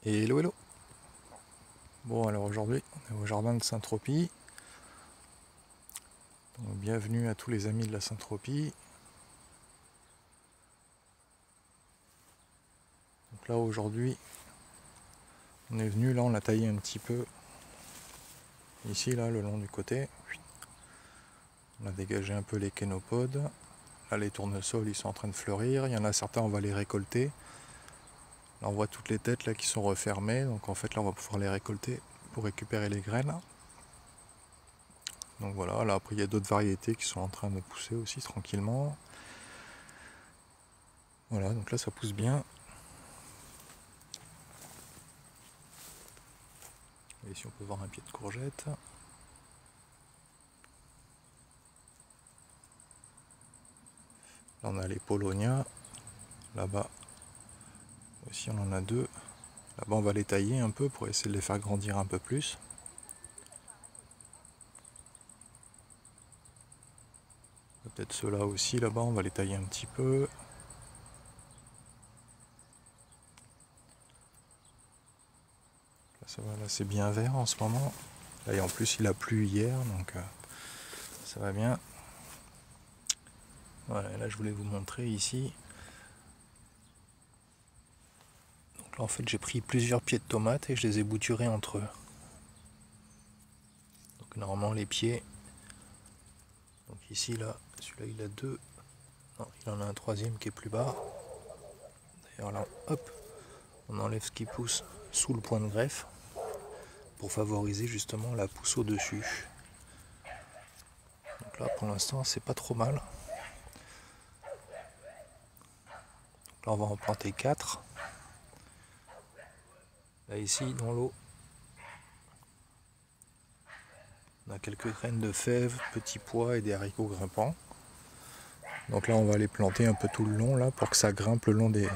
Et hello hello. Bon alors aujourd'hui on est au jardin de Saint-Tropez. Donc bienvenue à tous les amis de la Saint-Tropez. Donc là aujourd'hui on est venu, là on a taillé un petit peu ici là le long du côté. On a dégagé un peu les kénopodes. Là les tournesols ils sont en train de fleurir. Il y en a certains on va les récolter. Là on voit toutes les têtes là qui sont refermées. Donc en fait là on va pouvoir les récolter pour récupérer les graines. Donc voilà, là après il y a d'autres variétés qui sont en train de pousser aussi tranquillement. Voilà, donc là ça pousse bien. Et ici on peut voir un pied de courgette. Là on a les Polonia. Là-bas aussi on en a deux. Là-bas on va les tailler un peu pour essayer de les faire grandir un peu plus. Peut-être ceux-là aussi, là-bas on va les tailler un petit peu. Là ça va, là c'est bien vert en ce moment. Là, et en plus il a plu hier, donc ça va bien. Voilà, là je voulais vous montrer ici. Donc là en fait j'ai pris plusieurs pieds de tomates et je les ai bouturés entre eux. Donc normalement les pieds. Donc ici là, celui-là il a deux. Non, il en a un troisième qui est plus bas. D'ailleurs là, hop, on enlève ce qui pousse sous le point de greffe pour favoriser justement la pousse au-dessus. Donc là pour l'instant c'est pas trop mal. Donc là on va en planter 4. Là ici dans l'eau, on a quelques graines de fèves, petits pois et des haricots grimpants. Donc là on va les planter un peu tout le long là pour que ça grimpe le long des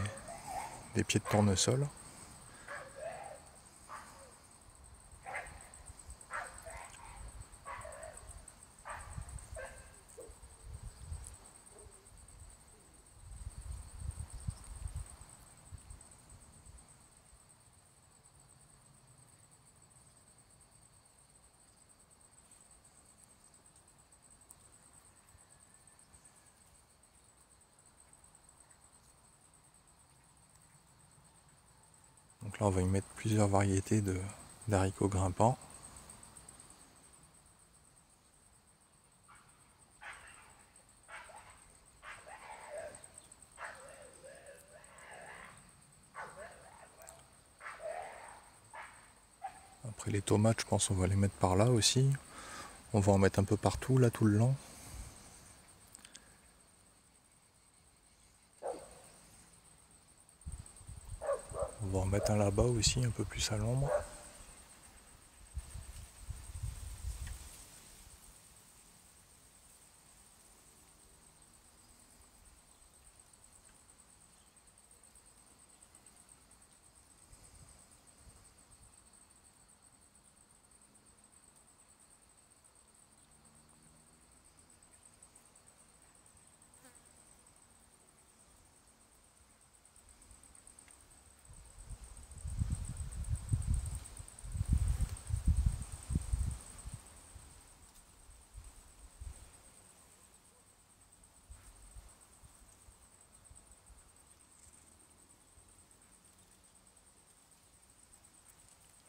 pieds de tournesol. Donc là on va y mettre plusieurs variétés d'haricots grimpants. Après les tomates je pense on va les mettre par là aussi. On va en mettre un peu partout là tout le long. On va en mettre un là-bas aussi, un peu plus à l'ombre.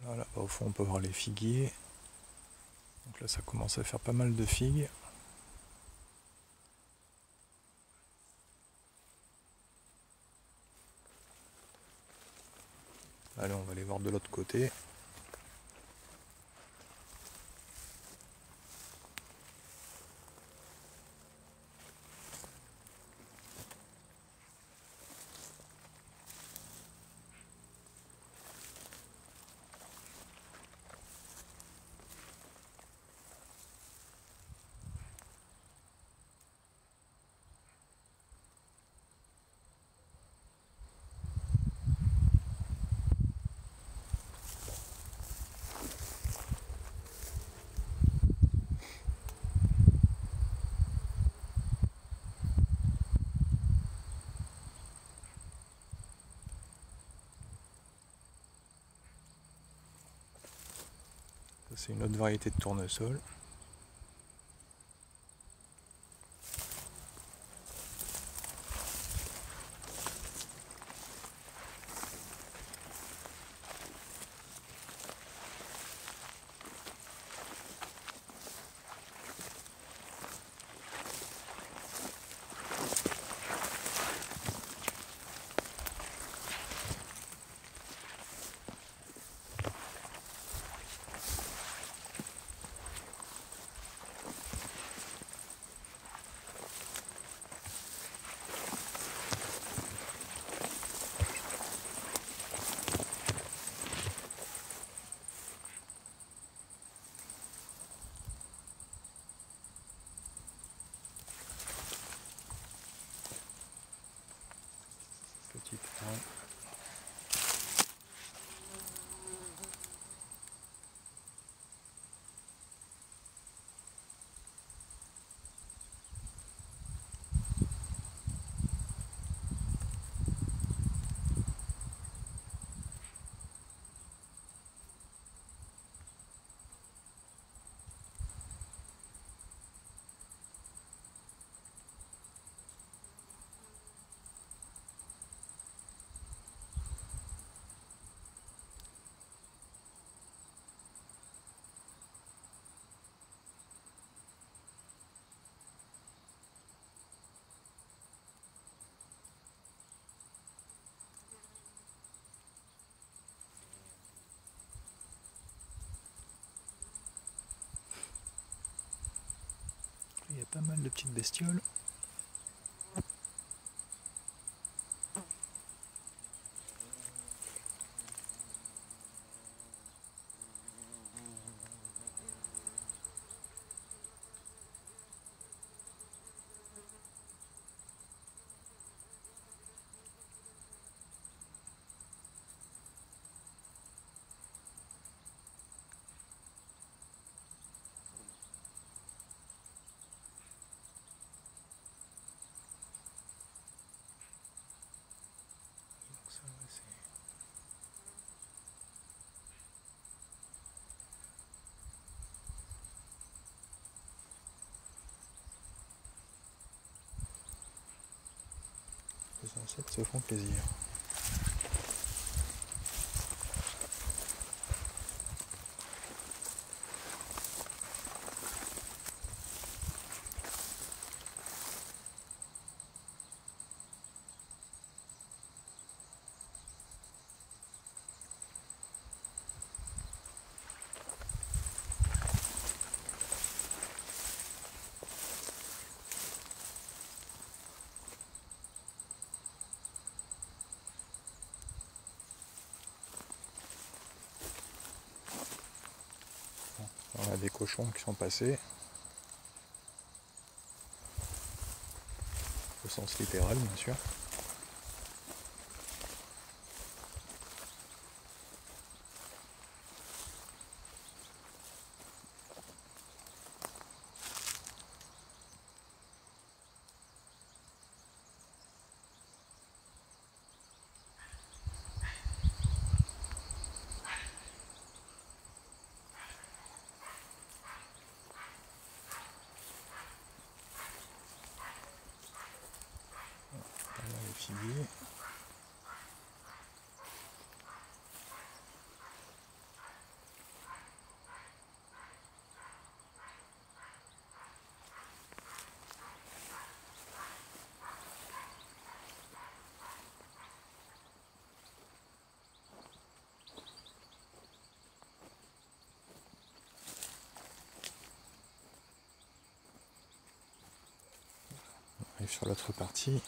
Là, là-bas au fond on peut voir les figuiers. Donc là ça commence à faire pas mal de figues. Allez, on va aller voir de l'autre côté. c'est une autre variété de tournesol. Petit point. Il y a pas mal de petites bestioles. Les insectes se font plaisir. On a des cochons qui sont passés, au sens littéral bien sûr. On a les figuiers. On arrive sur l'autre partie.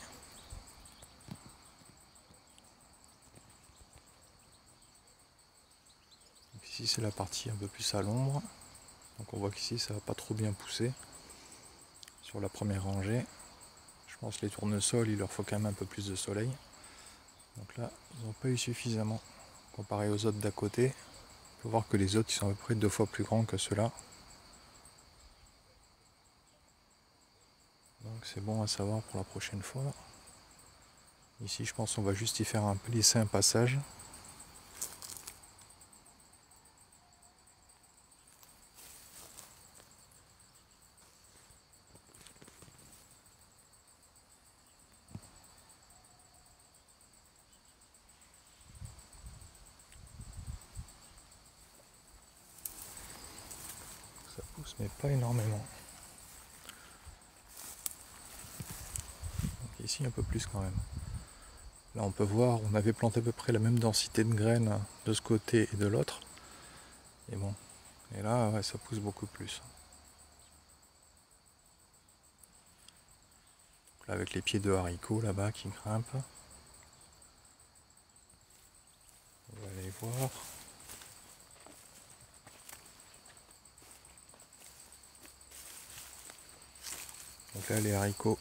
Donc ici c'est la partie un peu plus à l'ombre. Donc on voit qu'ici ça va pas trop bien pousser sur la première rangée. Je pense que les tournesols il leur faut quand même un peu plus de soleil. Donc là ils n'ont pas eu suffisamment comparé aux autres d'à côté. On peut voir que les autres ils sont à peu près 2 fois plus grands que ceux-là. Donc c'est bon à savoir pour la prochaine fois. Ici je pense qu'on va juste y faire laisser un passage. pousse, mais pas énormément. Donc ici un peu plus quand même. Là on peut voir, on avait planté à peu près la même densité de graines de ce côté et de l'autre. Et bon, et là ouais, ça pousse beaucoup plus. Donc là avec les pieds de haricots là-bas qui grimpent. On va aller voir. Donc là les haricots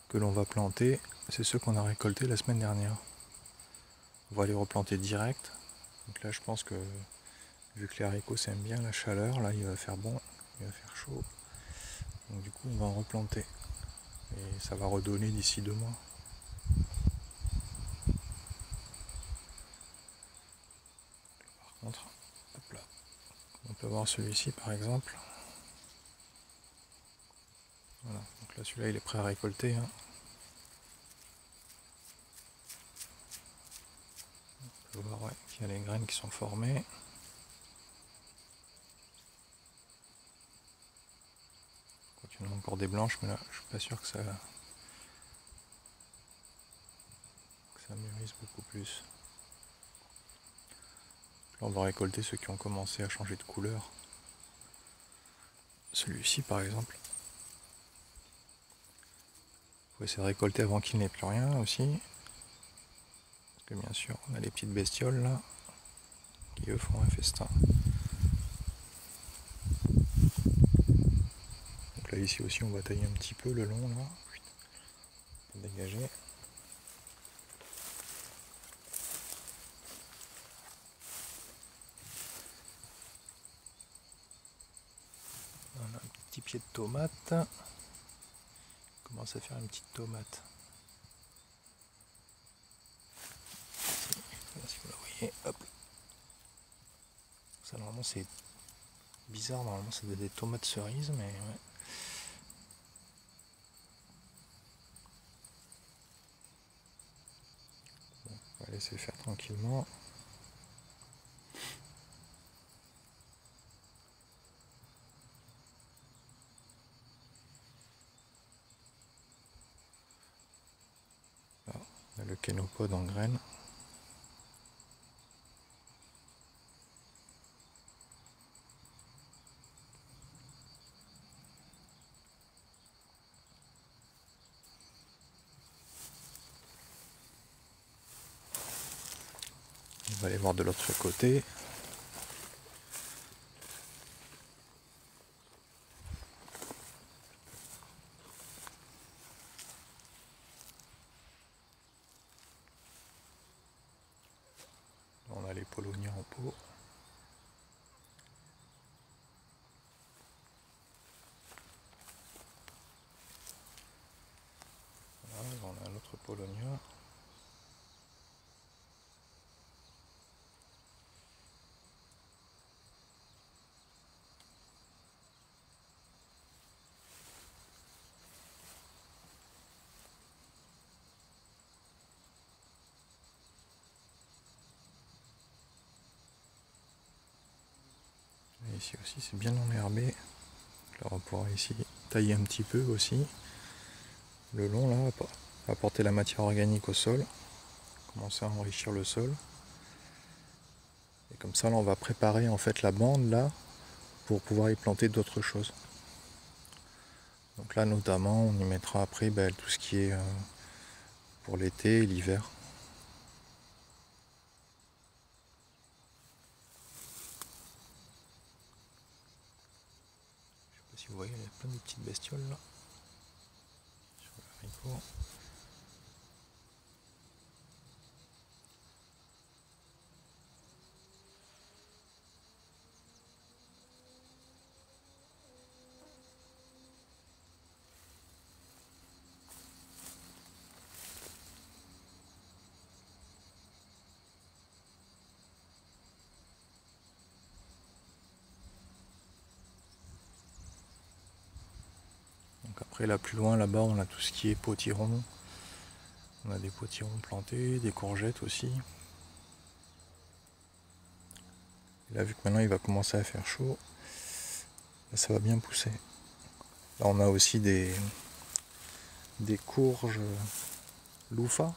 que l'on va planter, c'est ceux qu'on a récoltés la semaine dernière. On va les replanter direct. Donc là je pense que vu que les haricots s'aiment bien la chaleur, là il va faire bon, il va faire chaud. Donc du coup on va en replanter. Et ça va redonner d'ici 2 mois. Par contre, hop là, on peut voir celui-ci par exemple. Voilà, donc là celui-là il est prêt à récolter. Hein. On peut voir ouais, qu'il y a les graines qui sont formées. Il y en a encore des blanches, mais là je suis pas sûr que ça mûrisse beaucoup plus. Là on va récolter ceux qui ont commencé à changer de couleur. Celui-ci par exemple. Il faut essayer de récolter avant qu'il n'ait plus rien aussi. Parce que bien sûr on a les petites bestioles là qui eux font un festin. Donc là ici aussi on va tailler un petit peu le long là. Dégager. On a un petit pied de tomate. On commence à faire une petite tomate. Si vous la voyez, hop. Ça normalement c'est bizarre, normalement c'est des tomates cerises, mais ouais. Bon, on va laisser faire tranquillement. Là, on a le kénopode en graines. On va aller voir de l'autre côté. On a les polonias en pot. Voilà, on a un autre polonia. Et ici aussi c'est bien enherbé. Là on pourra ici tailler un petit peu aussi. Le long là, apporter la matière organique au sol. Commencer à enrichir le sol. Et comme ça là on va préparer en fait la bande là pour pouvoir y planter d'autres choses. Donc là notamment on y mettra après tout ce qui est pour l'été et l'hiver. Je sais pas si vous voyez, il y a plein de petites bestioles là sur le haricot. Donc après là plus loin là-bas on a tout ce qui est potiron. On a des potirons plantés, des courgettes aussi. Et là vu que maintenant il va commencer à faire chaud, Et ça va bien pousser. Là on a aussi des courges louffa.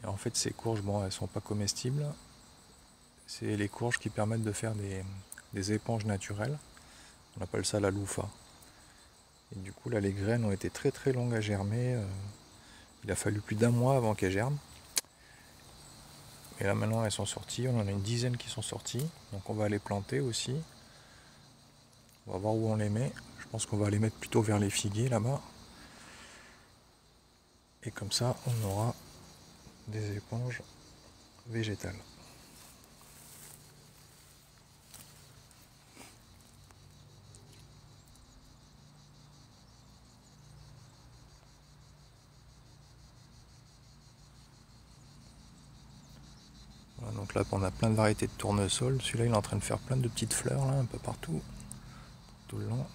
Et en fait ces courges, bon, elles sont pas comestibles. C'est les courges qui permettent de faire des éponges naturelles. On appelle ça la louffa. Et du coup là les graines ont été très très longues à germer. Il a fallu plus d'1 mois avant qu'elles germent. Et là maintenant elles sont sorties, on en a une dizaine qui sont sorties. Donc on va les planter aussi. On va voir où on les met. Je pense qu'on va les mettre plutôt vers les figuiers là-bas. Et comme ça on aura des éponges végétales. Voilà, donc là on a plein de variétés de tournesol. Celui-là il est en train de faire plein de petites fleurs là, un peu partout, tout le long.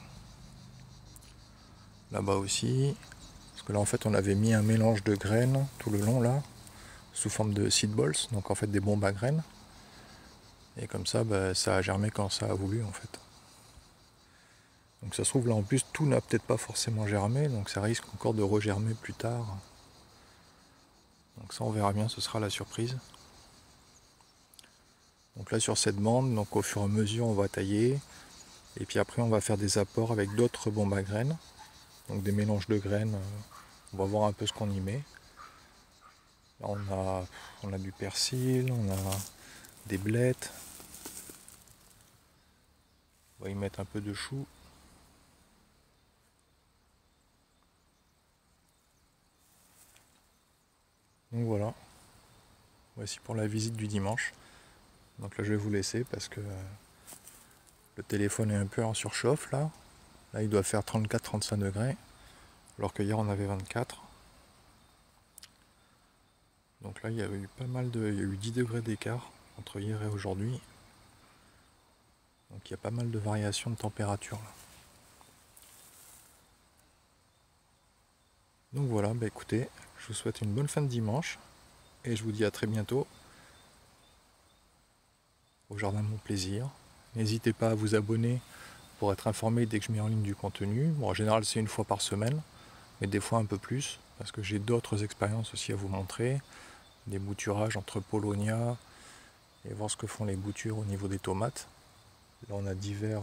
Là-bas aussi. Parce que là en fait on avait mis un mélange de graines tout le long là, sous forme de seed balls, donc en fait des bombes à graines. Et comme ça, ça a germé quand ça a voulu en fait. Donc ça se trouve là en plus tout n'a peut-être pas forcément germé, donc ça risque encore de regermer plus tard. Donc ça on verra bien, ce sera la surprise. Donc là sur cette bande, donc au fur et à mesure on va tailler. Et puis après on va faire des apports avec d'autres bombes à graines. Donc des mélanges de graines, on va voir un peu ce qu'on y met. Là on a du persil, on a des blettes. On va y mettre un peu de chou. Donc voilà, voici pour la visite du dimanche. Donc là je vais vous laisser parce que le téléphone est un peu en surchauffe là. Là il doit faire 34-35 degrés, alors que hier on avait 24. Donc là il y a eu pas mal de. Il y a eu 10 degrés d'écart entre hier et aujourd'hui. Donc il y a pas mal de variations de température là. Donc voilà, écoutez, je vous souhaite une bonne fin de dimanche et je vous dis à très bientôt au Jardin de mon plaisir. N'hésitez pas à vous abonner pour être informé dès que je mets en ligne du contenu. Bon, en général c'est 1 fois par semaine, mais des fois un peu plus, parce que j'ai d'autres expériences aussi à vous montrer. Des bouturages entre Paulownia et voir ce que font les boutures au niveau des tomates. Là on a divers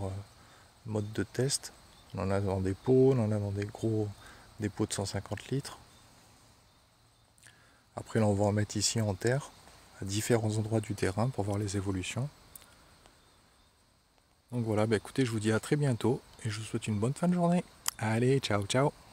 modes de test. On en a dans des pots, on en a dans des pots de 150 litres. Après là on va en mettre ici en terre, à différents endroits du terrain pour voir les évolutions. Donc voilà, écoutez, je vous dis à très bientôt et je vous souhaite une bonne fin de journée. Allez, ciao ciao!